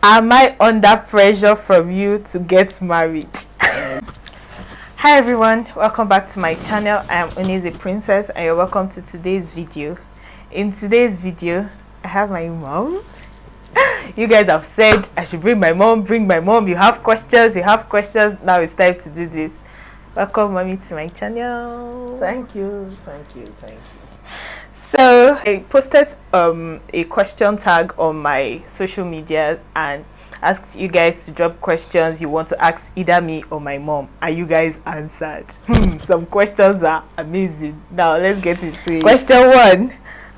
Am I under pressure from you to get married? Hi everyone, welcome back to my channel. I am Untitled Princess and you're welcome to today's video. In today's video, I have my mom. You guys have said I should bring my mom. You have questions, now it's time to do this. Welcome mommy to my channel. Thank you. So I posted a question tag on my social medias and asked you guys to drop questions you want to ask either me or my mom, and you guys answered. Some questions are amazing. Now let's get into it. Question 1.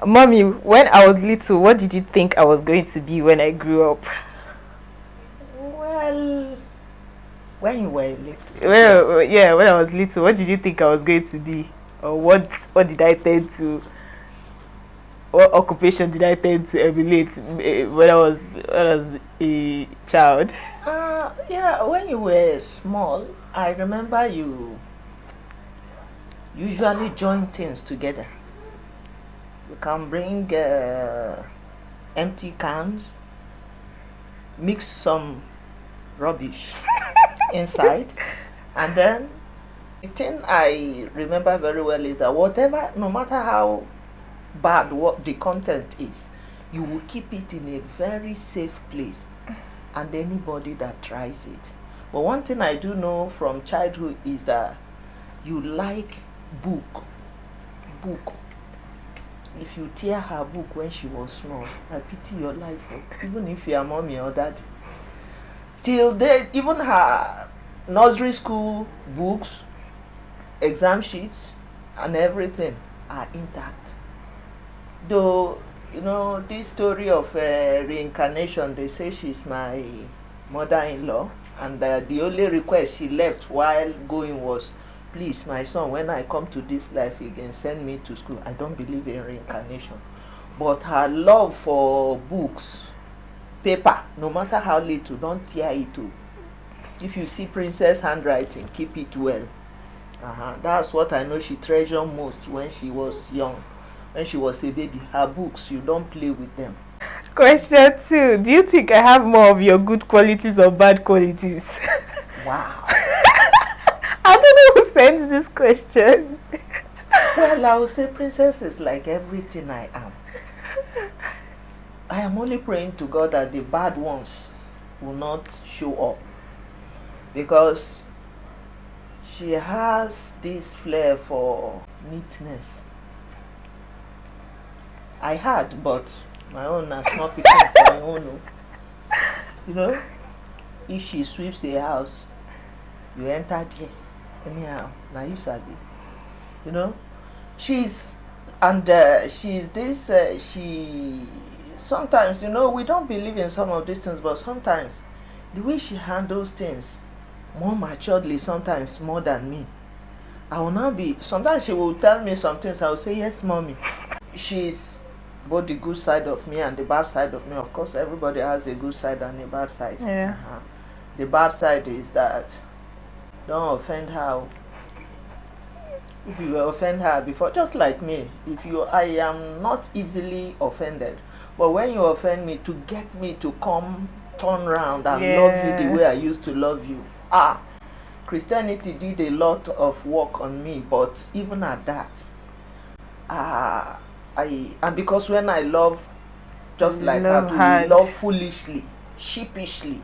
Mommy, when I was little, what did you think I was going to be when I grew up? Well, when you were little. Well, yeah, when I was little, what did you think I was going to be? Or what did I tend to, what occupation did I tend to emulate when I was a child? Yeah, when you were small, I remember you usually join things together. You can bring empty cans, mix some rubbish inside, and then the thing I remember very well is that whatever, no matter how bad what the content is, you will keep it in a very safe place, and anybody that tries it. But one thing I do know from childhood is that you like book. If you tear her book when she was small, I pity your life, even if you are mommy or daddy. Till then, even her nursery school books, exam sheets, and everything are intact. Though, you know, this story of reincarnation, they say she's my mother-in-law, and the only request she left while going was, please, my son, when I come to this life again, send me to school. I don't believe in reincarnation. But her love for books, paper, no matter how little, don't tear it too. If you see princess handwriting, keep it well. That's what I know she treasured most when she was young. When she was a baby, her books, you don't play with them. Question 2. Do you think I have more of your good qualities or bad qualities? Wow. I don't know who sent this question. Well, I would say princess is like everything I am. I am only praying to God that the bad ones will not show up, because she has this flair for neatness. I had, but my own has not become my own. You know, if she sweeps a house, you enter there. Anyhow, now you sabi. You know, she's this, she, sometimes, you know, we don't believe in some of these things, but sometimes the way she handles things more maturely, sometimes more than me. I will not be, sometimes she will tell me some things, I will say, yes, mommy. She's both the good side of me and the bad side of me. Of course, everybody has a good side and a bad side. Yeah. The bad side is that don't offend her. If you offend her before, just like me, I am not easily offended. But when you offend me, to get me to come turn around and love you the way I used to love you. Christianity did a lot of work on me, but even at that, and because when I love, just like her, we love foolishly, sheepishly.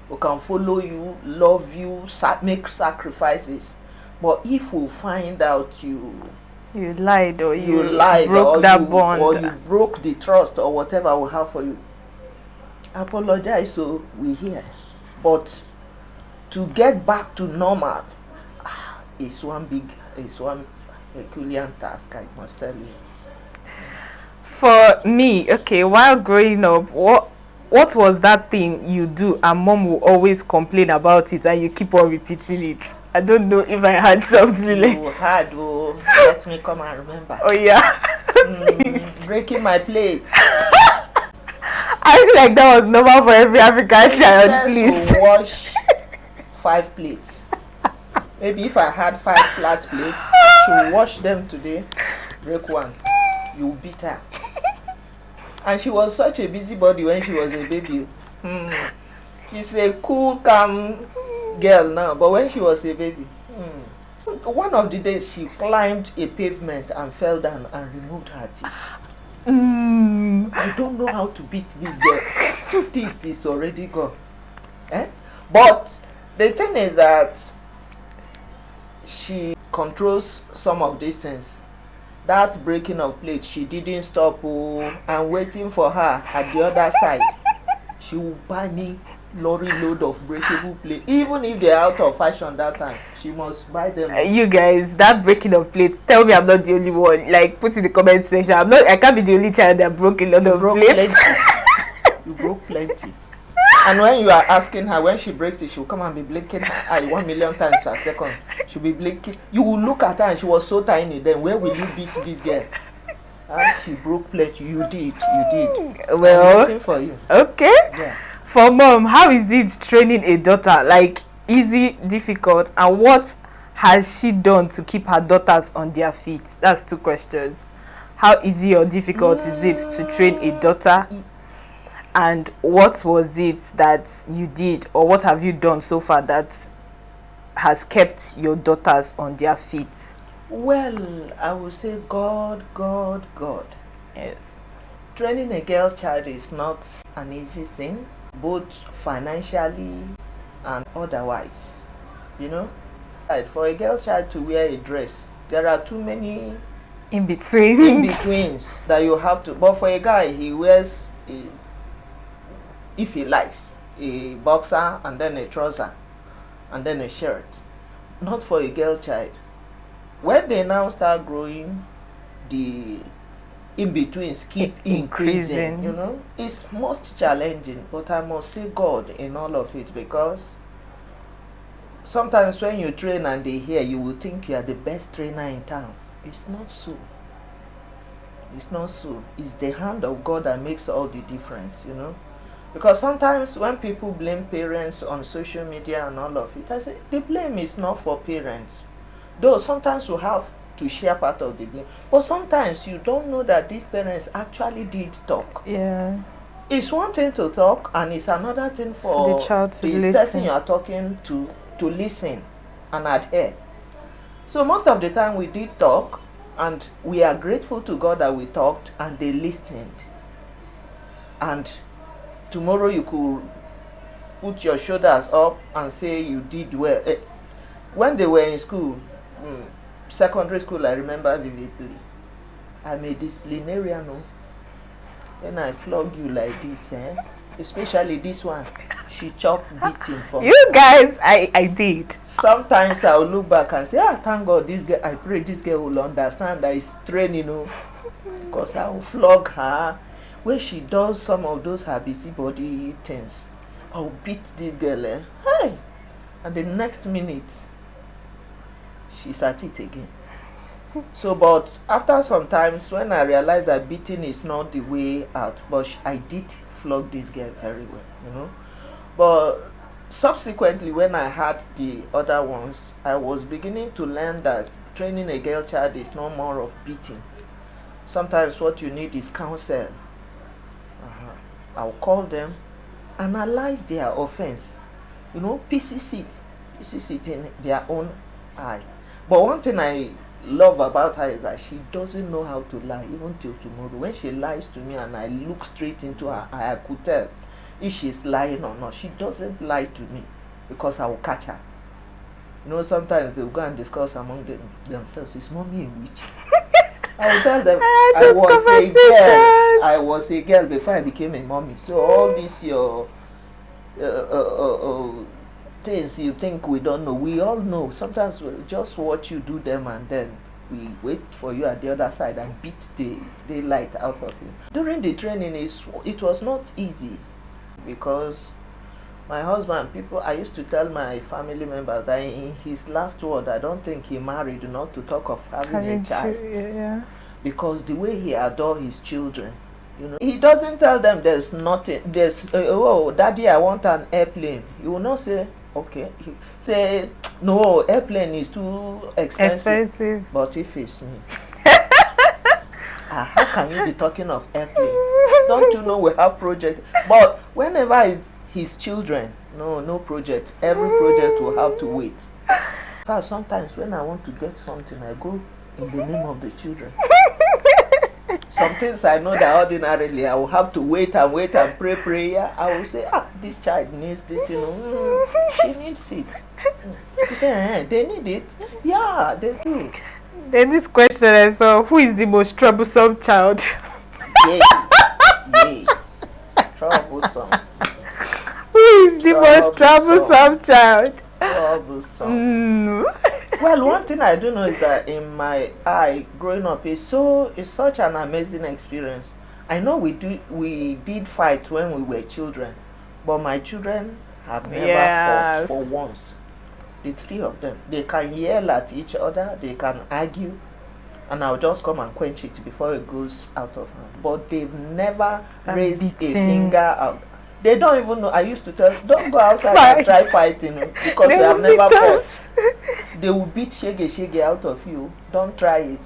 We can follow you, love you, make sacrifices. But if we find out you lied or you broke that bond, or you broke the trust or whatever we have for you, apologize, so we hear. But to get back to normal is one Herculean task, I must tell you. For me, okay, while growing up, what was that thing you do and mom will always complain about it and you keep on repeating it? I don't know if I had something like... You had, let me come and remember. Oh yeah. Breaking my plates. I feel like that was normal for every African child, please. Wash 5 plates. Maybe if I had 5 flat plates, she will wash them today, break 1. You beat her. And she was such a busybody when she was a baby. She's a cool, calm girl now, but when she was a baby, one of the days she climbed a pavement and fell down and removed her teeth. I don't know how to beat this girl. Teeth is already gone. But the thing is that she controls some of these things. That breaking of plates, she didn't stop. I'm waiting for her at the other side. She will buy me lorry load of breakable plates. Even if they're out of fashion that time, she must buy them. You guys, that breaking of plates, tell me I'm not the only one. Like, put in the comment section. I can't be the only child that broke a lot of plates. You broke plenty. And when you are asking her, when she breaks it, she'll come and be blinking her eye 1,000,000 times per second. She'll be blinking. You will look at her and she was so tiny. Then where will you beat this girl? And she broke plenty. You did. Well, I'm waiting for you. Okay. Yeah. For mom, how is it training a daughter? Like, easy, difficult, and what has she done to keep her daughters on their feet? That's 2 questions. How easy or difficult is it to train a daughter? And what was it that you did, or what have you done so far that has kept your daughters on their feet? Well, I would say God. Yes. Training a girl child is not an easy thing, both financially and otherwise. You know, for a girl child to wear a dress, there are too many in-betweens that you have to. But for a guy, he wears if he likes, a boxer and then a trouser and then a shirt. Not for a girl child. When they now start growing, the in-betweens keep increasing. You know, it's most challenging, but I must say God in all of it, because sometimes when you train and they hear, you will think you are the best trainer in town. It's not so. It's not so. It's the hand of God that makes all the difference, you know. Because sometimes when people blame parents on social media and all of it, I say the blame is not for parents. Though sometimes you have to share part of the blame, but sometimes you don't know that these parents actually did talk. Yeah. It's one thing to talk, and it's another thing for the child to the listen. person you are talking to listen and adhere. So most of the time we did talk, and we are grateful to God that we talked and they listened. And tomorrow you could put your shoulders up and say you did well. When they were in school, secondary school, I remember vividly, I'm a disciplinarian. When I flog you like this, especially this one, she chopped beating for me. You guys, I did. Sometimes I'll look back and say, thank God this girl, I pray this girl will understand that it's training, because I will flog her. When she does some of those her busybody things, I'll beat this girl. Hey! And the next minute, she's at it again. So, but after some times, when I realized that beating is not the way out, but I did flog this girl very well, you know. But subsequently, when I had the other ones, I was beginning to learn that training a girl child is no more of beating. Sometimes what you need is counsel. I'll call them, analyze their offense, you know, pieces it in their own eye. But one thing I love about her is that she doesn't know how to lie, even till tomorrow. When she lies to me and I look straight into her eye, I could tell if she's lying or not. She doesn't lie to me because I will catch her. You know, sometimes they'll go and discuss among themselves, is mommy a witch? I will tell them I was a girl before I became a mommy. So all these your things you think we don't know, we all know. Sometimes we just watch you do them and then we wait for you at the other side and beat the daylight out of you. During the training, it was not easy, because my husband, I used to tell my family members that in his last word, I don't think he married, not to talk of having a child. Yeah. Because the way he adores his children, you know, he doesn't tell them there's nothing, oh, daddy, I want an airplane. You will not say, okay. He say, no, airplane is too expensive. But if it's me, how can you be talking of airplane? Don't you know we have project? But whenever his children, no project. Every project will have to wait. Because sometimes when I want to get something, I go in the name of the children. Some things I know that ordinarily I will have to wait and pray prayer. I will say, this child needs this, she needs it. He say, they need it. Yeah, they do. Then this question I saw, who is the most troublesome child? Yay. Troublesome. Who is the most troublesome child? Troublesome. Well, one thing I do know is that in my eye, growing up is such an amazing experience. I know we did fight when we were children, but my children have never fought for once. The three of them, they can yell at each other, they can argue, and I'll just come and quench it before it goes out of hand. But they've never raised a finger out. They don't even know. I used to tell them, don't go outside and try fighting because they have never fought. They will beat shege out of you. Don't try it.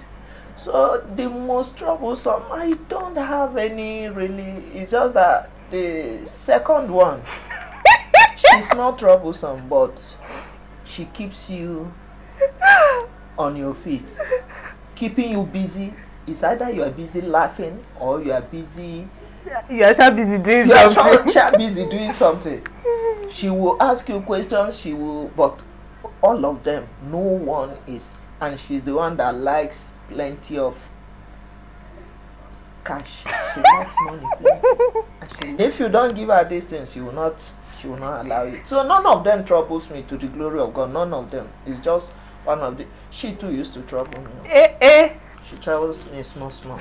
So the most troublesome, I don't have any really. It's just that the second one, she's not troublesome, but she keeps you on your feet, keeping you busy. It's either you are busy laughing or you are busy. You are busy doing something. You are busy doing something. She will ask you questions. But all of them, no one is, and she's the one that likes plenty of cash. She likes money plenty. If you don't give her these things, she will not allow it. So none of them troubles me, to the glory of God. None of them. It's just one of the. She too used to trouble me. She troubles me small. Small,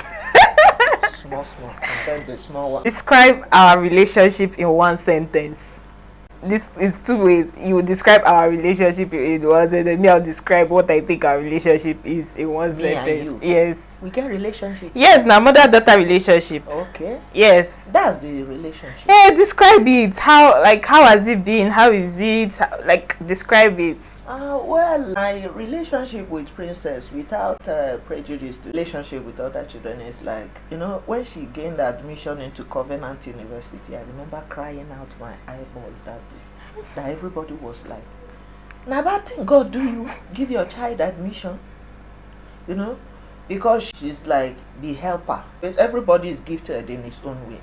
and then the small one. Describe our relationship in one sentence. This is two ways. You will describe our relationship in one sentence. Me, I'll describe what I think our relationship is in one sentence. And you. Yes. We get relationship. Yes, now mother-daughter relationship. Okay. Yes. That's the relationship. Hey, describe it. How has it been? How is it? Describe it. Well, my relationship with Princess, without prejudice to relationship with other children, is like, when she gained admission into Covenant University, I remember crying out my eyeball that day. That everybody was like, now bad thing God do you give your child admission? Because she's like the helper. Everybody is gifted in his own way,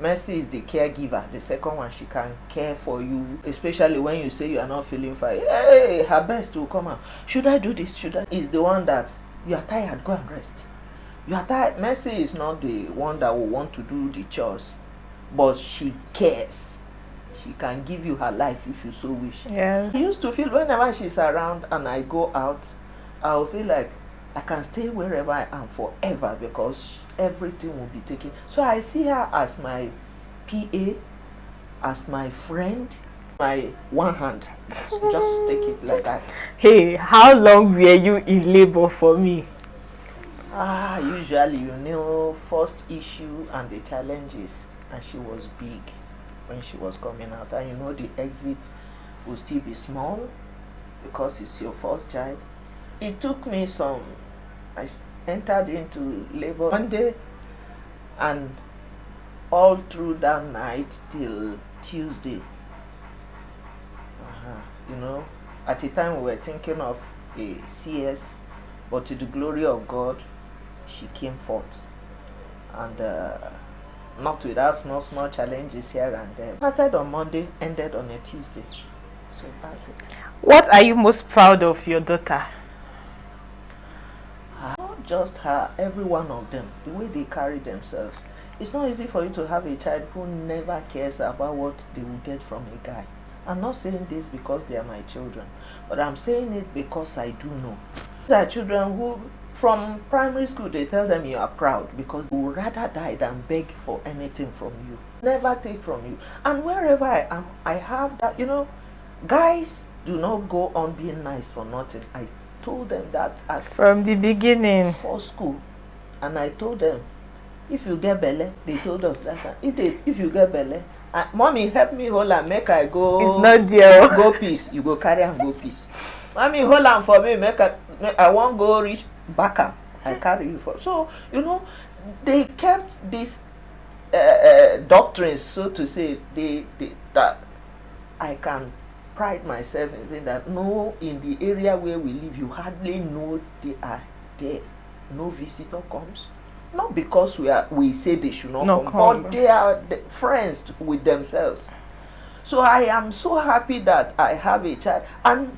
Mercy is the caregiver. The second one, she can care for you, especially when you say you are not feeling fine. Hey, her best will come out. Should I do this? Is the one that you are tired, go and rest. You are tired. Mercy is not the one that will want to do the chores, but she cares. She can give you her life if you so wish. Yeah. I used to feel whenever she's around and I go out, I'll feel like I can stay wherever I am forever because everything will be taken. So I see her as my PA, as my friend, my one hand. So just take it like that. Hey, how long were you in labor for me? Usually, first issue and the challenges, and she was big when she was coming out, and the exit will still be small because it's your first child. It took me I entered into labor Monday, and all through that night till Tuesday. At the time we were thinking of a CS, but to the glory of God, she came forth, and not without small challenges here and there. Started on Monday, ended on a Tuesday. So that's it. What are you most proud of your daughter? Not just her, every one of them, the way they carry themselves. It's not easy for you to have a child who never cares about what they will get from a guy. I'm not saying this because they are my children, but I'm saying it because I do know. These are children who, from primary school, they tell them you are proud because they would rather die than beg for anything from you. Never take from you. And wherever I am, I have that, guys do not go on being nice for nothing. I told them that from the beginning for school, and I told them, if you get belly, they told us that if you get belly, mommy help me hold and make I go. It's not there. Go peace. You go carry and go peace. Mommy hold on for me. I won't go reach back up. I carry you for. So they kept this doctrines, so to say, that I can pride myself in saying that no, in the area where we live, you hardly know they are there. No visitor comes. Not because we say they should not come, but they are friends with themselves. So I am so happy that I have a child, and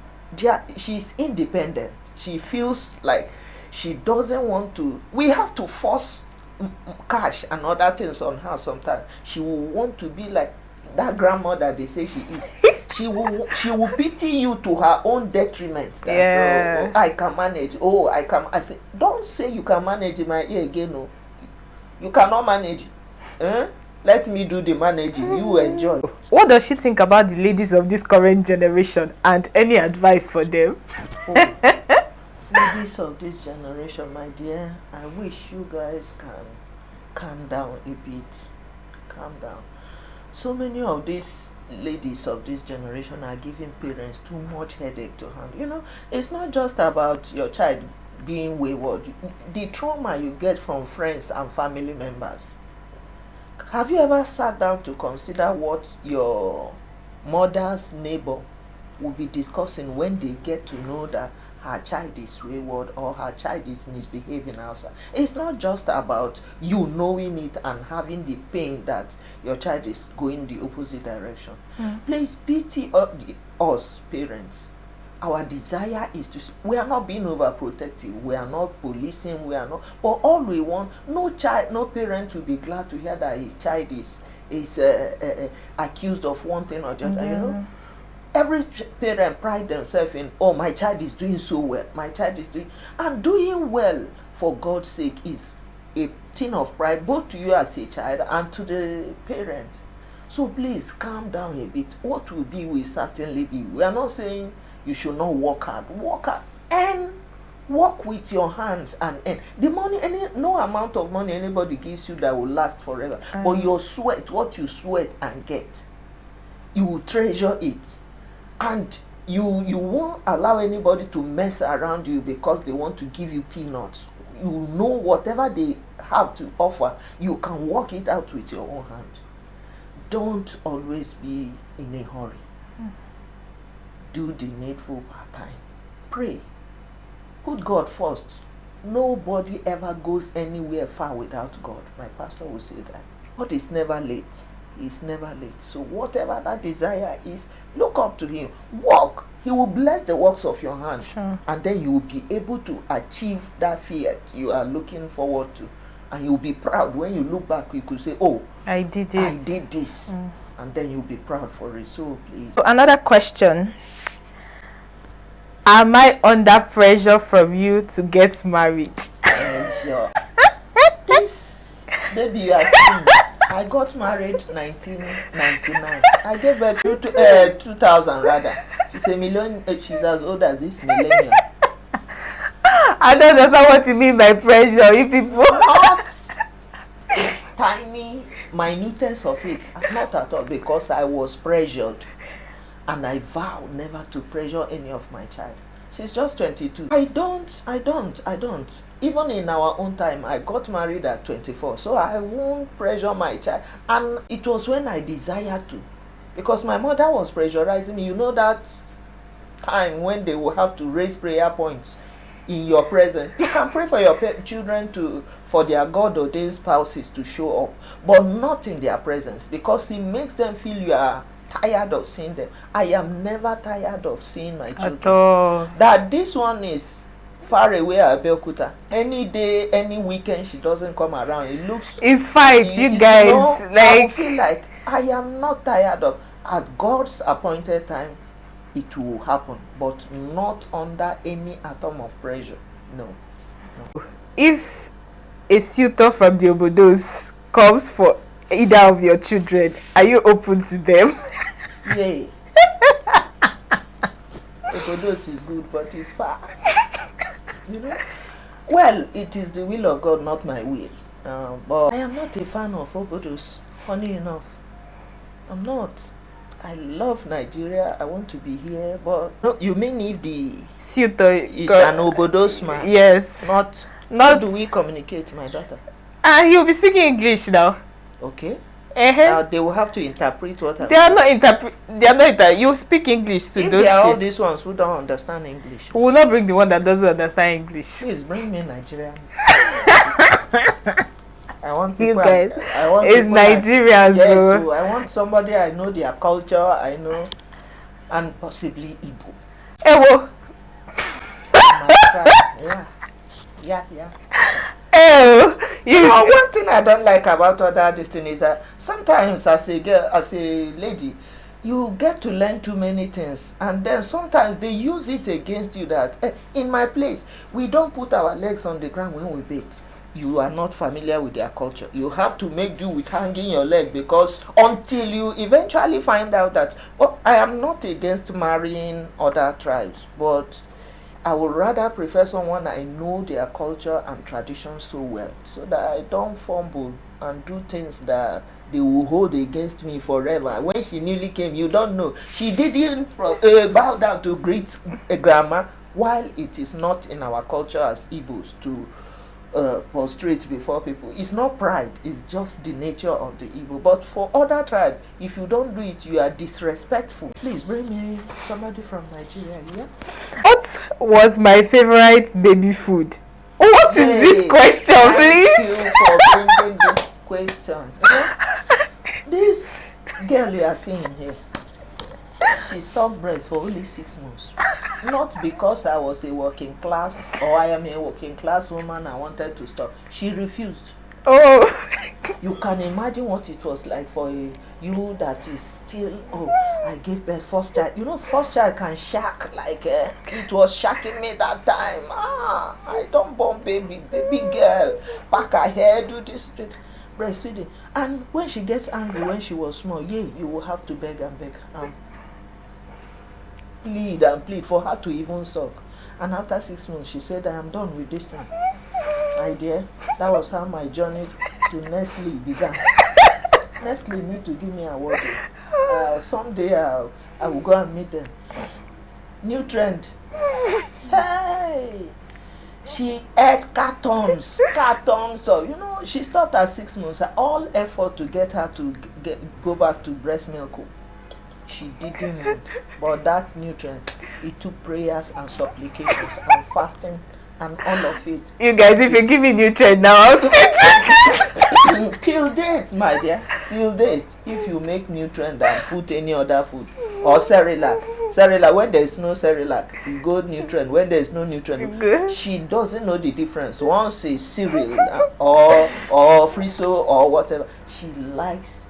she's independent. She feels like she doesn't want to. We have to force cash and other things on her sometimes. She will want to be like that grandmother they say she is. She will pity you to her own detriment. That, oh, I can manage. Oh, I can. I say, don't say you can manage in my ear again. No, you cannot manage. Let me do the managing. You enjoy. What does she think about the ladies of this current generation, and any advice for them? Ladies of this generation, my dear, I wish you guys can calm down a bit. Calm down. So many of these ladies of this generation are giving parents too much headache to handle. You know, it's not just about your child being wayward. The trauma you get from friends and family members. Have you ever sat down to consider what your mother's neighbor will be discussing when they get to know that her child is wayward or her child is misbehaving outside? It's not just about you knowing it and having the pain that your child is going the opposite direction. Please pity us parents. Our desire is to, we are not being overprotective, we are not policing, we are not, but all we want, no parent will be glad to hear that his child is accused of one thing or the other. You know, every parent pride themselves in, oh, my child is doing so well, my child is doing, and doing well for God's sake is a thing of pride, both to you as a child and to the parent. So please calm down a bit. What will be will certainly be. We are not saying you should not work hard, and work with your hands and earn. The money, no amount of money anybody gives you that will last forever. But your sweat, what you sweat and get, you will treasure it. And you won't allow anybody to mess around you because they want to give you peanuts. You know whatever they have to offer, you can work it out with your own hand. Don't always be in a hurry. Do the needful part-time. Pray. Put God first. Nobody ever goes anywhere far without God. My pastor will say that. God is never late. He's never late. So whatever that desire is, look up to him. Walk. He will bless the works of your hands. Sure. And then you will be able to achieve that fiat you are looking forward to. And you'll be proud. When you look back, you could say, oh, I did it. I did this. And then you'll be proud for it. So please. So another question. Am I under pressure from you to get married? Sure. This baby you are seeing, I got married 1999. I gave birth to 2000 rather. She's a million. She's as old as this millennium. I don't understand what you mean by pressure, you people. Not tiny minutest of it. Not at all, because I was pressured. And I vow never to pressure any of my child. She's just 22. I don't. Even in our own time, I got married at 24. So I won't pressure my child. And it was when I desired to. Because my mother was pressurizing me. You know that time when they will have to raise prayer points in your presence. You can pray for your children for their God-ordained spouses to show up. But not in their presence. Because it makes them feel you are tired of seeing them. I am never tired of seeing my children. At all. That this one is far away at Belkuta. Any day, any weekend she doesn't come around. It looks. It's fine, you guys. Know, like I feel like I am not tired of. At God's appointed time, it will happen, but not under any atom of pressure. No. If a suitor from the Obodos comes for either of your children, are you open to them? Yay. Obodos is good, but it's far. You know? Well, it is the will of God, not my will. But I am not a fan of Obodos, funny enough. I'm not. I love Nigeria. I want to be here, but no, you mean if the suitor is an Obodos man? Yes. Not. How do we communicate, my daughter? You'll be speaking English now. Okay. Uh-huh. They will have to interpret what I'm They are not you speak English, so if don't they are all you? these ones who don't understand English, We will not bring the one that doesn't understand English. please bring me Nigerian. I want You people. guys, I want it's people Nigerians. yes, So. so I want somebody I know their culture, I know, and possibly Igbo. Ewo. My tribe. Yeah. Oh, You know, one thing I don't like about other destiny is that sometimes as a girl, as a lady, you get to learn too many things, and then sometimes they use it against you that in my place we don't put our legs on the ground when we bathe. You are not familiar with their culture. You have to make do with hanging your leg, because until you eventually find out that, well, I am not against marrying other tribes, but I would rather prefer someone I know their culture and tradition so well, so that I don't fumble and do things that they will hold against me forever. When she newly came, you don't know. She didn't bow down to greet a grandma, while it is not in our culture as Igbos to prostrate before people. It's not pride, it's just the nature of the Igbo. But for other tribes, if you don't do it, you are disrespectful. Please bring me somebody from Nigeria, yeah? what was my favorite baby food? What is this question, please? Thank you for bringing this question. You know, this girl you are seeing here, she sucked breast for only 6 months. Not because I was a working class or I am a working class woman, I wanted to stop. She refused. Oh. You can imagine what it was like for you that is still, oh, I gave birth first child. You know, first child can shock, like it was shocking me that time. I don't born baby girl, pack her hair, do this, breastfeeding. And when she gets angry, when she was small, you will have to beg and beg and plead and plead for her to even suck. And after 6 months, she said, I am done with this thing. My dear, that was how my journey to Nestle began. Nestle need to give me a award. Someday I will go and meet them. New trend. Hey! She ate cartons of, you know, she stopped at 6 months. All effort to get her to go back to breast milk. She didn't want. But that nutrient, it took prayers and supplications and fasting and all of it. You guys, if you give me nutrient now, I'll still drink it. Till date, my dear. Till date. If you make nutrient and put any other food. Or Cerelac, when there is no Cerelac, you go nutrient. When there is no nutrient, she doesn't know the difference. Once it's cereal or friso or whatever, she likes.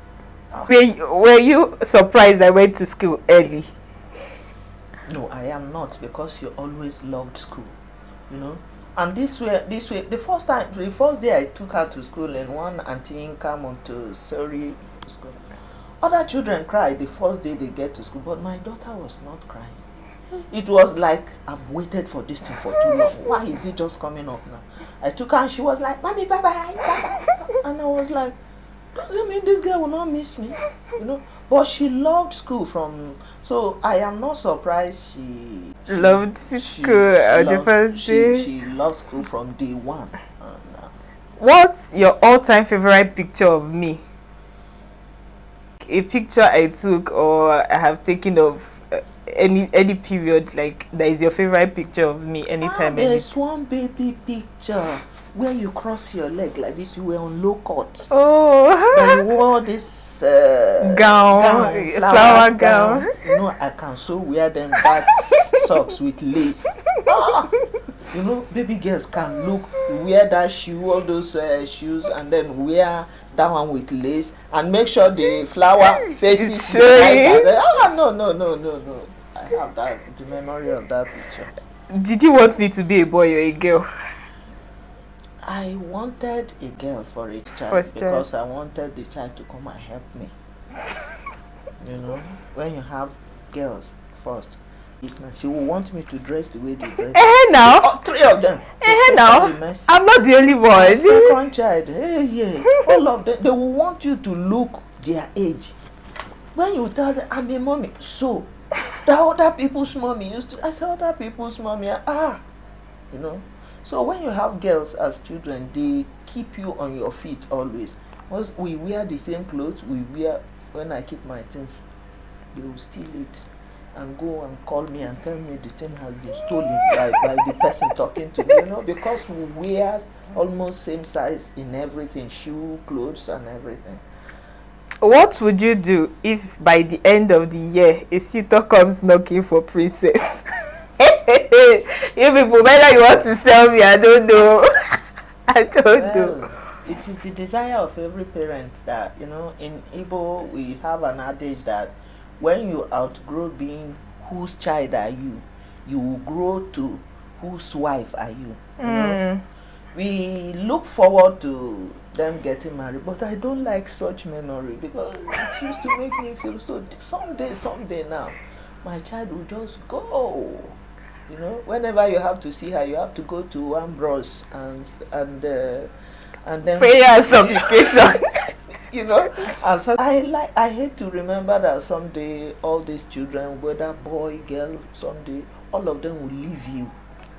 Were you surprised I went to school early? No, I am not, because you always loved school, you know. And this way, the first day I took her to school, and one auntie Inca Montessori school, other children cried the first day they get to school, but my daughter was not crying. It was like, I've waited for this thing for too long. Why is it just coming up now? I took her and she was like, Mommy, bye-bye. And I was like, doesn't mean this girl will not miss me, you know. But she loved school so I am not surprised she loved school on the first day. She loved school from day one. What's your all-time favorite picture of me? A picture I took or I have taken of any period, like that is your favorite picture of me anytime. There's one baby picture where you cross your leg like this. You were on low cut. Oh. You wore this flower gown. You know, I can so wear them back socks with lace. You know, baby girls can wear that shoe, all those shoes, and then wear that one with lace, and make sure the flower faces showing. No. I have the memory of that picture. Did you want me to be a boy or a girl? I wanted a girl for a child because I wanted the child to come and help me. You know, when you have girls first, she will want me to dress the way they dress. Now. Oh, 3 of them. Now. I'm not the only one. My second child, all of them, they will want you to look their age. When you tell them, I'm a mommy, so the other people's mommy used to. I said, other people's mommy, you know. So when you have girls as children, they keep you on your feet always. Once we wear the same clothes, we wear, when I keep my things, they will steal it and go and call me and tell me the thing has been stolen by the person talking to me, you know, because we wear almost same size in everything, shoe, clothes and everything. What would you do if by the end of the year a suitor comes knocking for Princess? You people, whether you want to sell me, I don't know. I don't know. It is the desire of every parent that, you know, in Igbo we have an adage that when you outgrow being whose child are you, you will grow to whose wife are you. You know? We look forward to them getting married, but I don't like such memory because it used to make me feel so someday now my child will just go. You know, whenever you have to see her, you have to go to Ambrose and then prayer and supplication. You know, and so I hate to remember that someday all these children, whether boy, girl, someday all of them will leave you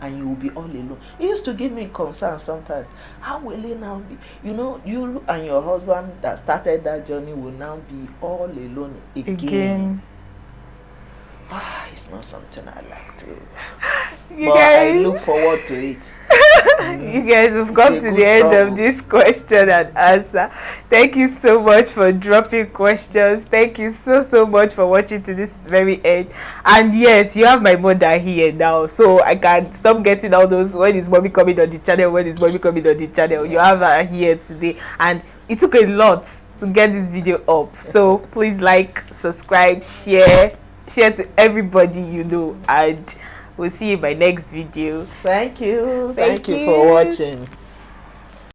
and you will be all alone. It used to give me concern sometimes. How will it now be? You know, you and your husband that started that journey will now be all alone again. It's not something I like to. But I look forward to it. You guys have come to the end of this question and answer. Thank you so much for dropping questions. Thank you so much for watching to this very end. And yes, you have my mother here now, so I can stop getting all those when is mommy coming on the channel, when is mommy coming on the channel. You have her here today, and it took a lot to get this video up. So please like, subscribe, share to everybody you know, and we'll see you in my next video. Thank you for watching.